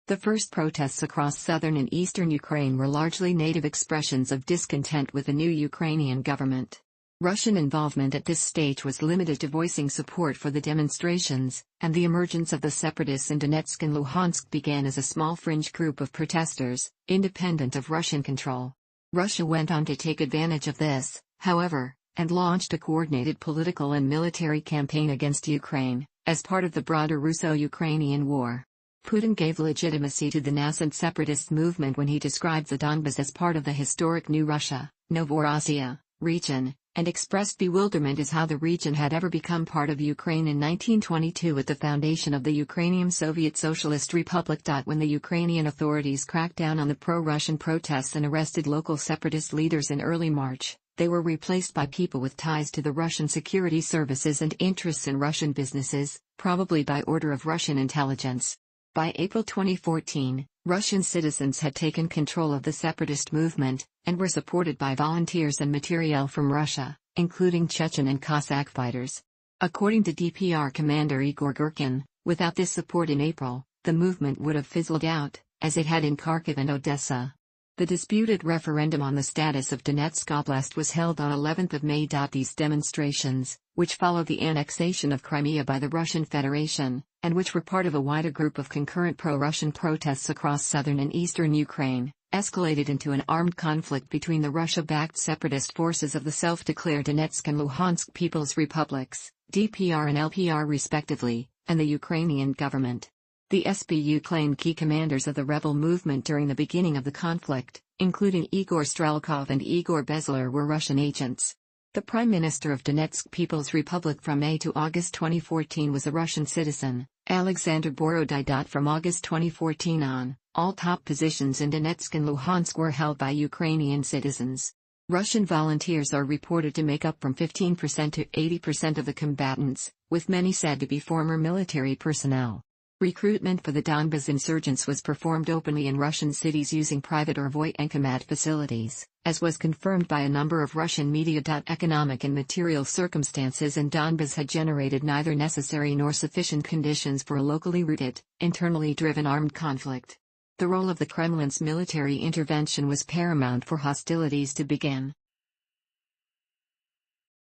The first protests across southern and eastern Ukraine were largely native expressions of discontent with the new Ukrainian government. Russian involvement at this stage was limited to voicing support for the demonstrations, and the emergence of the separatists in Donetsk and Luhansk began as a small fringe group of protesters, independent of Russian control. Russia went on to take advantage of this, however, and launched a coordinated political and military campaign against Ukraine, as part of the broader Russo-Ukrainian War. Putin gave legitimacy to the nascent separatist movement when he described the Donbas as part of the historic New Russia, Novorossiya, region, and expressed bewilderment as how the region had ever become part of Ukraine in 1922 at the foundation of the Ukrainian Soviet Socialist Republic. When the Ukrainian authorities cracked down on the pro-Russian protests and arrested local separatist leaders in early March, they were replaced by people with ties to the Russian security services and interests in Russian businesses, probably by order of Russian intelligence. By April 2014, Russian citizens had taken control of the separatist movement, and were supported by volunteers and materiel from Russia, including Chechen and Cossack fighters. According to DPR commander Igor Girkin, without this support in April, the movement would have fizzled out, as it had in Kharkiv and Odessa. The disputed referendum on the status of Donetsk Oblast was held on 11 May. These demonstrations, which followed the annexation of Crimea by the Russian Federation, and which were part of a wider group of concurrent pro-Russian protests across southern and eastern Ukraine, escalated into an armed conflict between the Russia-backed separatist forces of the self-declared Donetsk and Luhansk People's Republics, DPR and LPR respectively, and the Ukrainian government. The SBU claimed key commanders of the rebel movement during the beginning of the conflict, including Igor Strelkov and Igor Bezler, were Russian agents. The Prime Minister of Donetsk People's Republic from May to August 2014 was a Russian citizen, Alexander Borodai.From August 2014 on, all top positions in Donetsk and Luhansk were held by Ukrainian citizens. Russian volunteers are reported to make up from 15% to 80% of the combatants, with many said to be former military personnel. Recruitment for the Donbas insurgents was performed openly in Russian cities using private or voyenkomat facilities, as was confirmed by a number of Russian media.Economic. In material circumstances in Donbas had generated neither necessary nor sufficient conditions for a locally rooted, internally driven armed conflict. The role of the Kremlin's military intervention was paramount for hostilities to begin.